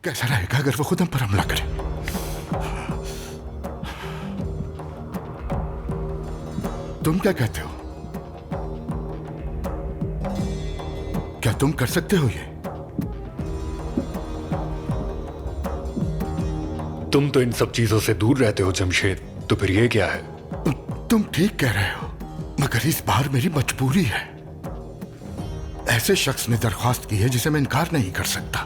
कैसा रहेगा अगर वो खुद हम पर हमला करे? तुम क्या कहते हो? क्या तुम कर सकते हो ये? तुम तो इन सब चीजों से दूर रहते हो जमशेद, तो फिर ये क्या है? तुम ठीक कह रहे हो, मगर इस बार मेरी मजबूरी है। ऐसे शख्स ने दरख्वास्त की है जिसे मैं इनकार नहीं कर सकता।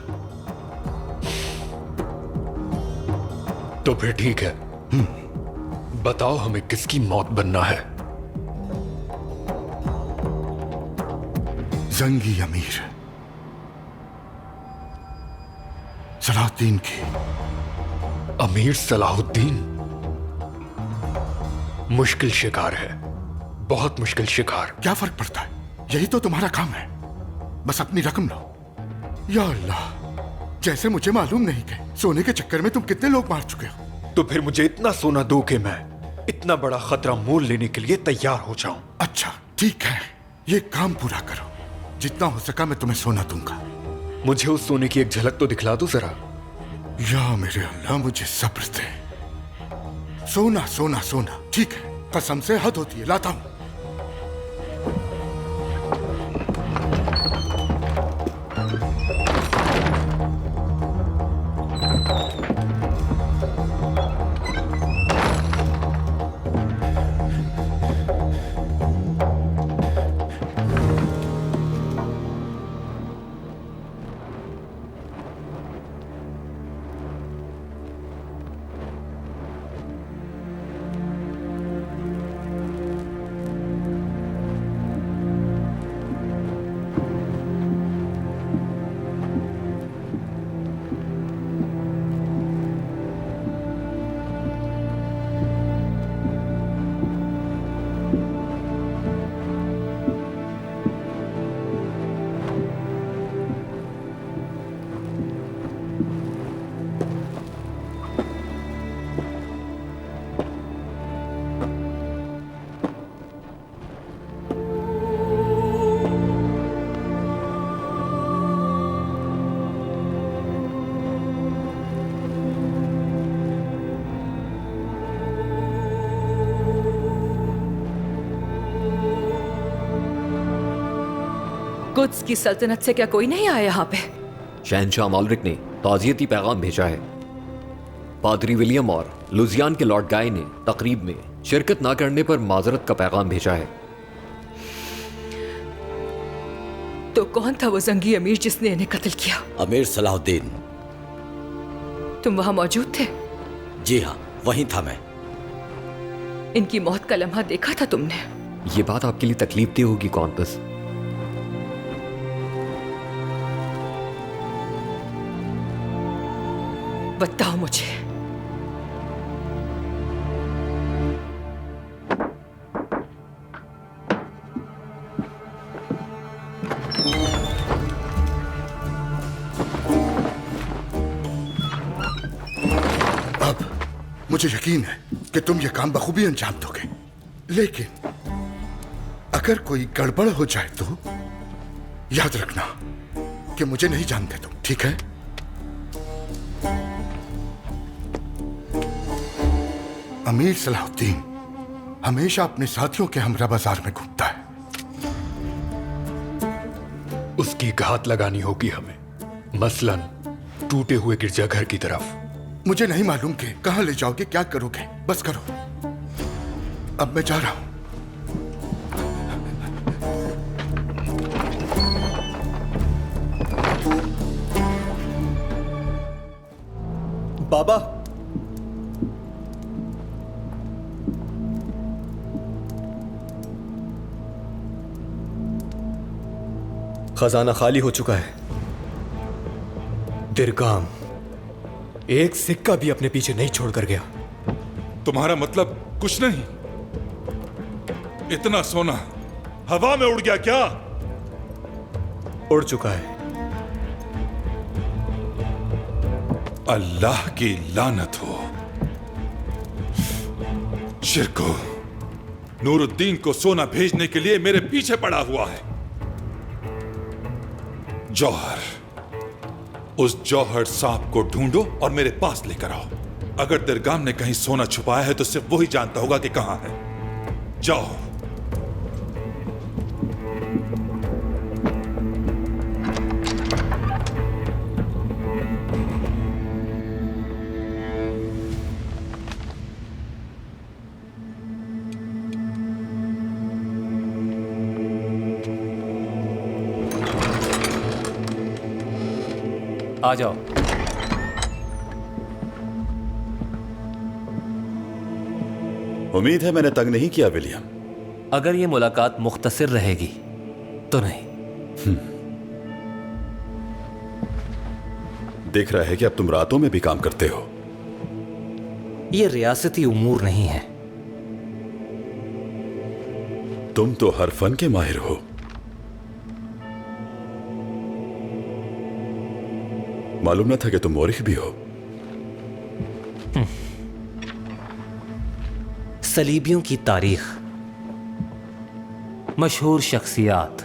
तो फिर ठीक है, बताओ हमें किसकी मौत बनना है? जंगी अमीर सलाहुद्दीन की। अमीर सलाहुद्दीन? मुश्किल शिकार है, बहुत मुश्किल शिकार। क्या फर्क पड़ता है, यही तो तुम्हारा काम है। बस अपनी रकम लो। या अल्लाह, जैसे मुझे मालूम नहीं कि सोने के चक्कर में तुम कितने लोग मार चुके हो। तो फिर मुझे इतना सोना दो कि मैं इतना बड़ा खतरा मोल लेने के लिए तैयार हो जाऊं। अच्छा ठीक है, ये काम पूरा करो। जितना हो सका मैं तुम्हें सोना दूंगा। मुझे उस सोने की एक झलक तो दिखला दो जरा। या मेरे अल्लाह, मुझे सब्र दे। सोना सोना सोना, ठीक है, कसम से हद होती है, लाता हूं। कुद्स की सल्तनत से क्या कोई नहीं आया यहाँ पे? शहनशाह मालरिक ने ताज़ियती पैगाम भेजा है। पादरी विलियम और लुजियान के लॉर्ड गाय ने तकरीब में शिरकत ना करने पर माजरत का पैगाम भेजा है। तो कौन था वो जंगी अमीर जिसने इन्हें कत्ल किया? अमीर सलाहुद्दीन। तुम वहां मौजूद थे? जी हाँ, वहीं था मैं। इनकी मौत का लम्हा देखा था तुमने? ये बात आपके लिए तकलीफ दी होगी कॉन्पस। बताओ मुझे। अब मुझे यकीन है कि तुम ये काम बखूबी अंजाम दोगे, लेकिन अगर कोई गड़बड़ हो जाए तो याद रखना कि मुझे नहीं जानते तुम, ठीक है? अमीर सलाहुद्दीन हमेशा अपने साथियों के हमरा बाजार में घूमता है। उसकी घात लगानी होगी हमें, मसलन टूटे हुए गिरजाघर की तरफ। मुझे नहीं मालूम कि कहां ले जाओगे, क्या करोगे, बस करो। अब मैं जा रहा हूं। बाबा, खजाना खाली हो चुका है। दिरगाम एक सिक्का भी अपने पीछे नहीं छोड़कर गया। तुम्हारा मतलब कुछ नहीं? इतना सोना हवा में उड़ गया क्या? उड़ चुका है। अल्लाह की लानत हो। शिरको नूरुद्दीन को सोना भेजने के लिए मेरे पीछे पड़ा हुआ है। जौहर उस जौहर सांप को ढूंढो और मेरे पास लेकर आओ। अगर दरगाम ने कहीं सोना छुपाया है तो सिर्फ वही जानता होगा कि कहां है। जाओ। आ जाओ। उम्मीद है मैंने तंग नहीं किया विलियम। अगर ये मुलाकात मुख्तसर रहेगी तो नहीं। दिख रहा है कि अब तुम रातों में भी काम करते हो। ये रियासती उमूर नहीं है। तुम तो हर फन के माहिर हो। मालूम न था कि तुम मौरिख भी हो। सलीबियों की तारीख, मशहूर शख्सियात,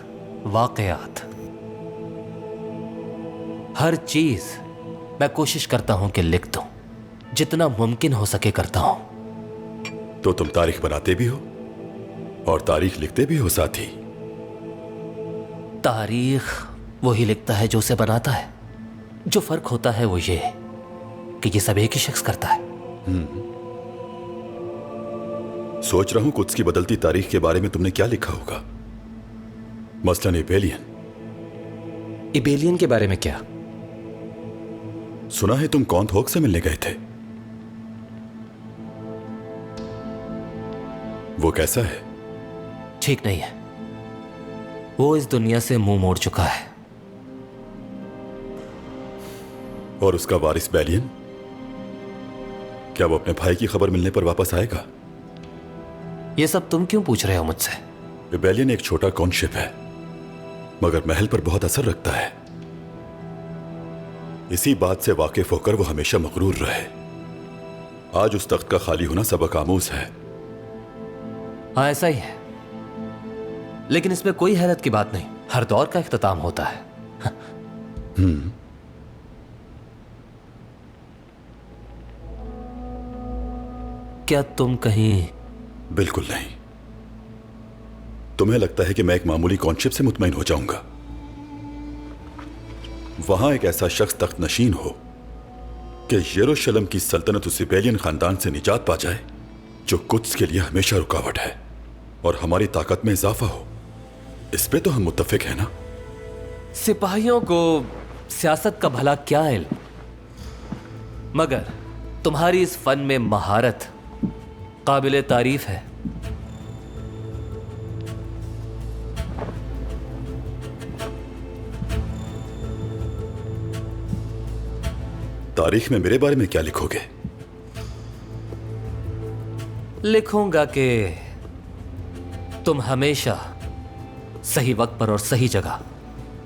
वाकयात, हर चीज मैं कोशिश करता हूं कि लिख दूं, जितना मुमकिन हो सके करता हूं। तो तुम तारीख बनाते भी हो और तारीख लिखते भी हो साथ ही। तारीख वही लिखता है जो उसे बनाता है। जो फर्क होता है वो ये कि ये सब एक ही शख्स करता है। सोच रहा हूं कुछ की बदलती तारीख के बारे में तुमने क्या लिखा होगा। मसलन इबेलियन। इबेलियन के बारे में क्या? सुना है तुम कौन थोक से मिलने गए थे। वो कैसा है? ठीक नहीं है। वो इस दुनिया से मुंह मोड़ चुका है। और उसका वारिस बेलियन, क्या वो अपने भाई की खबर मिलने पर वापस आएगा? ये सब तुम क्यों पूछ रहे हो मुझसे? रिबेलियन एक छोटा कॉन्शिप है, मगर महल पर बहुत असर रखता है। इसी बात से वाकिफ होकर वो हमेशा मगरूर रहे। आज उस तख्त का खाली होना सबक आमूज है। हाँ, ऐसा ही है, लेकिन इसमें कोई हैरत की बात नहीं। हर दौर का इख्तिताम होता है। क्या तुम कहीं? बिल्कुल नहीं। तुम्हें लगता है कि मैं एक मामूली कॉन्शिप से मुतमईन हो जाऊंगा? वहां एक ऐसा शख्स तख्त नशीन हो कि यरूशलेम की सल्तनत उस रिबेलियन खानदान से निजात पा जाए जो कुद्स के लिए हमेशा रुकावट है, और हमारी ताकत में इजाफा हो। इस पे तो हम मुत्तफिक हैं ना? सिपाहियों को सियासत का भला क्या इल्म, मगर तुम्हारी इस फन में महारत काबिले तारीफ है। तारीख में मेरे बारे में क्या लिखोगे? लिखूंगा कि तुम हमेशा सही वक्त पर और सही जगह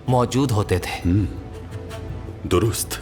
मौजूद होते थे। दुरुस्त।